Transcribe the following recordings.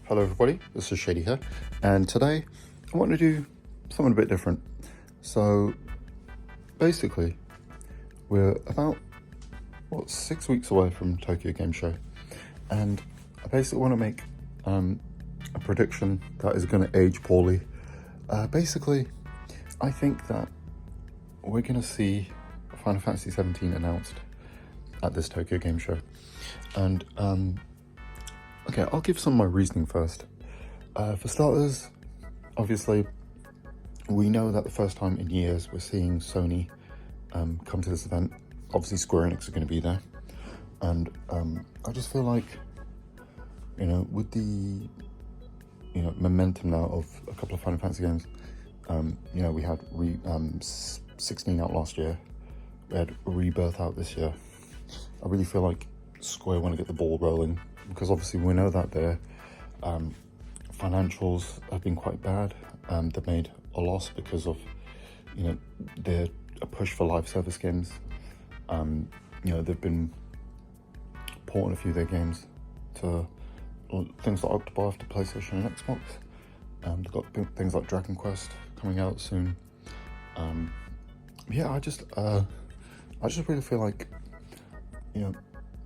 Hello everybody, this is Shady here, and today I want to do something a bit different. So basically, we're about, 6 weeks away from Tokyo Game Show, and I basically want to make a prediction that is going to age poorly. Basically, I think that we're going to see Final Fantasy 17 announced at this Tokyo Game Show, and okay, I'll give some of my reasoning first. For starters, obviously, we know that the first time in years we're seeing Sony come to this event. Obviously, Square Enix are going to be there, and I just feel like, with the momentum now of a couple of Final Fantasy games, we had 16 out last year, we had Rebirth out this year. I really feel like Square want to get the ball rolling, because obviously we know that their financials have been quite bad. They've made a loss because of their push for live service games. They've been porting a few of their games to things like Octopath to PlayStation and Xbox. They've got things like Dragon Quest coming out soon. I just really feel like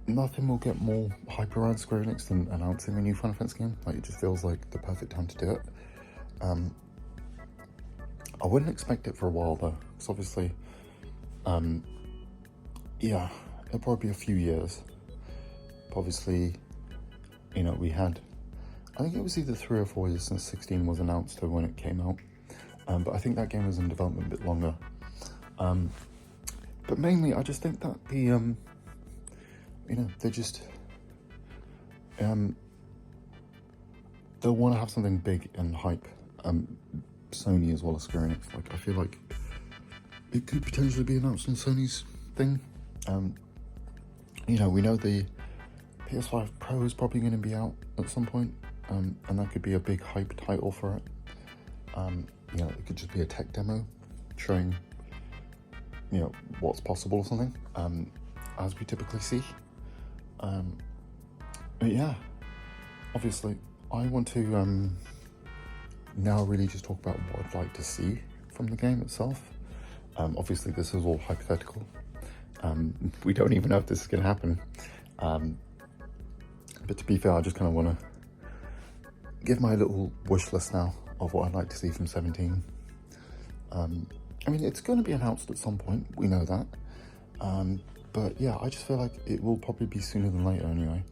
nothing will get more hype around Square Enix than announcing a new Final Fantasy game. Like, it just feels like the perfect time to do it. I wouldn't expect it for a while though, because obviously, it'll probably be a few years. But obviously, we had, I think it was either 3 or 4 years since 16 was announced to when it came out. But I think that game was in development a bit longer. But mainly, I just think that the, they just, they'll want to have something big and hype. Sony as well as Square Enix. Like, I feel like it could potentially be announced on Sony's thing. We know the PS5 Pro is probably going to be out at some point, and that could be a big hype title for it. It could just be a tech demo showing, what's possible or something, as we typically see. Obviously, I want to now really just talk about what I'd like to see from the game itself. Obviously, this is all hypothetical. We don't even know if this is going to happen. But to be fair, I just kind of want to give my little wish list now of what I'd like to see from 17. It's going to be announced at some point, we know that. But yeah, I just feel like it will probably be sooner than later anyway.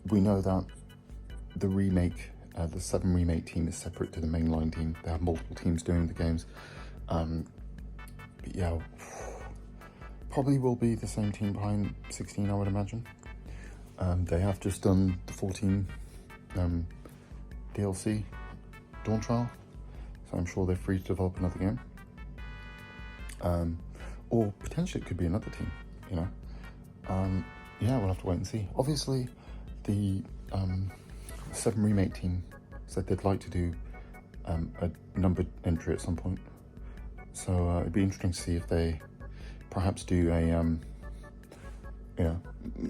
We know that the remake, the 7 remake team is separate to the mainline team. They have multiple teams doing the games. But yeah, probably will be the same team behind 16, I would imagine. They have just done the 14 DLC Dawn Trial, so I'm sure they're free to develop another game. Or potentially it could be another team, we'll have to wait and see. Obviously, the 7 remake team said they'd like to do a numbered entry at some point. So it'd be interesting to see if they perhaps do a,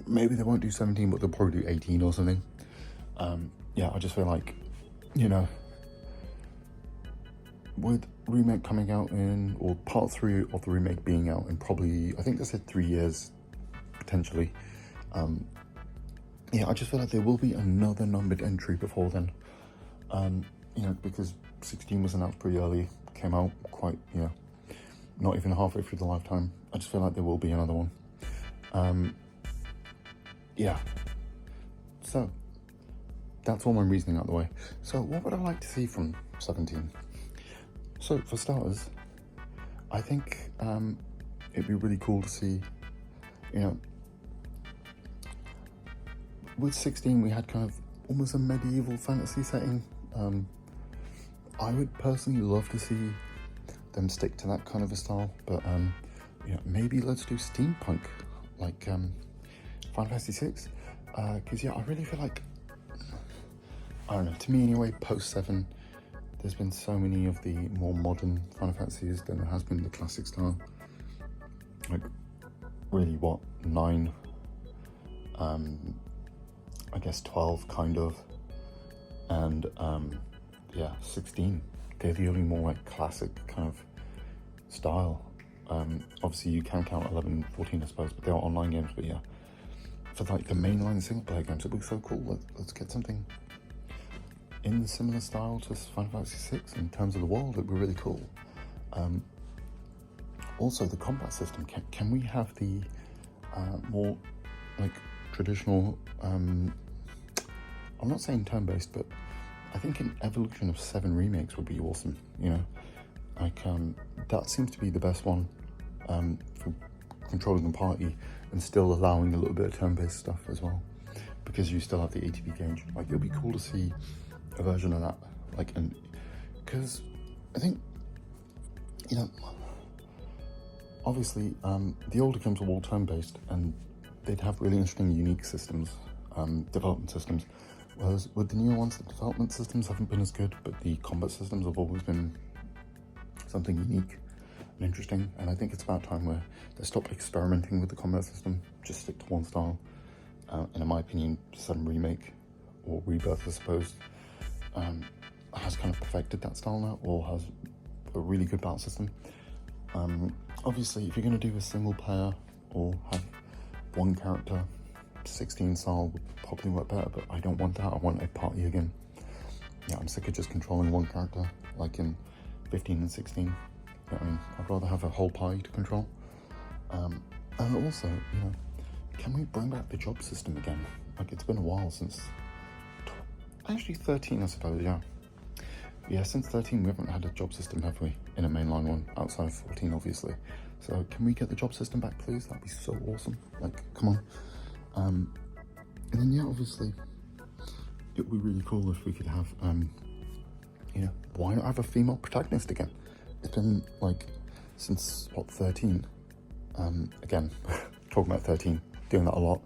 maybe they won't do 17, but they'll probably do 18 or something. I just feel like, with remake coming out in, or part 3 of the remake being out in probably, I think they said 3 years, potentially. I just feel like there will be another numbered entry before then. Because 16 was announced pretty early, came out quite, not even halfway through the lifetime. I just feel like there will be another one. So that's all my reasoning out of the way. So what would I like to see from 17? So for starters, I think it'd be really cool to see, with 16 we had kind of almost a medieval fantasy setting. I would personally love to see them stick to that kind of a style, but maybe let's do steampunk, like Final Fantasy 6, because I really feel like, I don't know, to me anyway, post 7, there's been so many of the more modern Final Fantasies than there has been the classic style. Like, really, 9, I guess 12 kind of, and yeah, 16. They're the only more like classic kind of style. Obviously you can count 11, 14 I suppose, but they are online games. But yeah, for like the mainline single player games, it would be so cool. Let's get something in similar style to Final Fantasy 6 in terms of the world. It would be really cool. Also the combat system, can we have the more like traditional, I'm not saying turn-based, but I think an evolution of 7 remakes would be awesome, you know? Like, that seems to be the best one for controlling the party and still allowing a little bit of turn-based stuff as well, because you still have the ATB gauge. Like, it'll be cool to see a version of that, like, and because I think, you know, obviously the older games were all turn-based and they'd have really interesting, unique systems, development systems, whereas with the newer ones, the development systems haven't been as good, but the combat systems have always been something unique and interesting. And I think it's about time where they stop experimenting with the combat system, just stick to one style. And in my opinion, 7 Remake, or Rebirth I suppose, has kind of perfected that style now, or has a really good battle system. Obviously, if you're going to do a single player or have one character, 16 style would probably work better, but I don't want that. I want a party again. Yeah, I'm sick of just controlling one character, like in 15 and 16. You know what I mean? I'd rather have a whole party to control. And also, you know, can we bring back the job system again? Like, it's been a while since, actually 13 I suppose, yeah. Yeah, since 13 we haven't had a job system, have we? In a mainline one, outside of 14 obviously. So can we get the job system back, please? That'd be so awesome. Like, come on. And then yeah, obviously, it would be really cool if we could have, you know, why not have a female protagonist again? It's been like, since what, 13? Again, talking about 13, doing that a lot.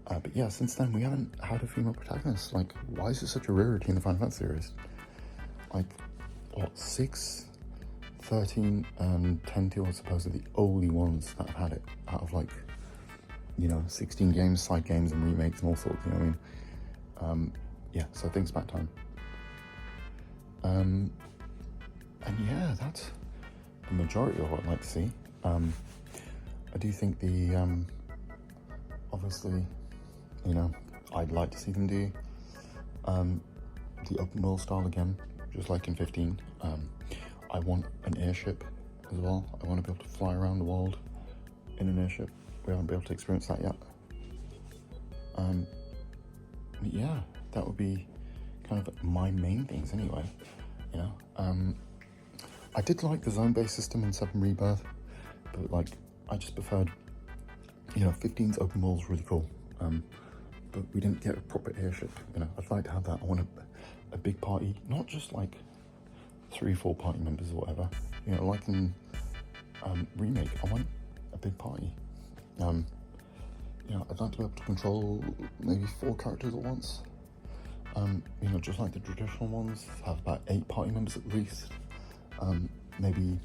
But yeah, since then we haven't had a female protagonist. Like, why is it such a rarity in the Final Fantasy series? Like, what, 6, 13, and 10 2 I suppose are the only ones that have had it out of, like, you know, 16 games, side games and remakes and all sorts, you know what I mean? Yeah, so I think it's about time. And yeah, that's the majority of what I'd like to see. I do think the, obviously, you know, I'd like to see them do the open world style again, just like in 15. I want an airship as well. I want to be able to fly around the world in an airship. We haven't been able to experience that yet. But yeah, that would be kind of my main things anyway, you know. I did like the zone-based system in 7 Rebirth, but like, I just preferred, you know, 15's open world is really cool. But we didn't get a proper airship, you know. I'd like to have that. I want a big party, not just like 3 or 4 party members or whatever, you know, like in Remake. I want a big party. You know, I'd like to be able to control maybe 4 characters at once. You know, just like the traditional ones, have about 8 party members at least. Maybe,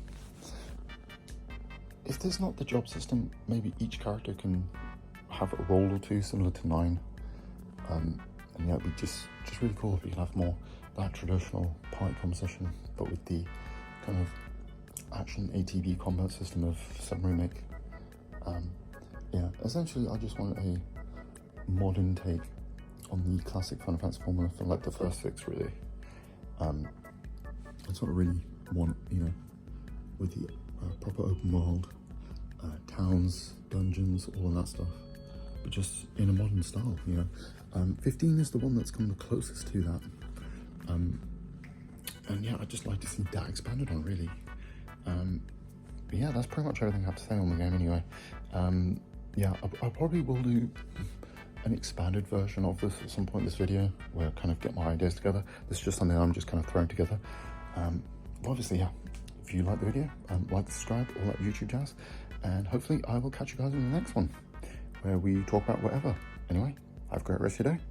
if there's not the job system, maybe each character can have a role or 2 similar to 9. And yeah, it'd be just really cool if we could have more that traditional party composition, but with the kind of action ATB combat system of 7 Remake. Yeah, essentially I just want a modern take on the classic Final Fantasy formula for like the first 6 really. That's what I really want, you know, with the proper open world, towns, dungeons, all of that stuff, but just in a modern style, you know. 15 is the one that's come the closest to that. And yeah, I'd just like to see that expanded on, really. But yeah, that's pretty much everything I have to say on the game anyway. Yeah, I probably will do an expanded version of this at some point in this video, where I kind of get my ideas together. This is just something I'm just kind of throwing together. Obviously, yeah, if you like the video, like, subscribe, all that YouTube jazz, and hopefully I will catch you guys in the next one, where we talk about whatever. Anyway, have a great rest of your day.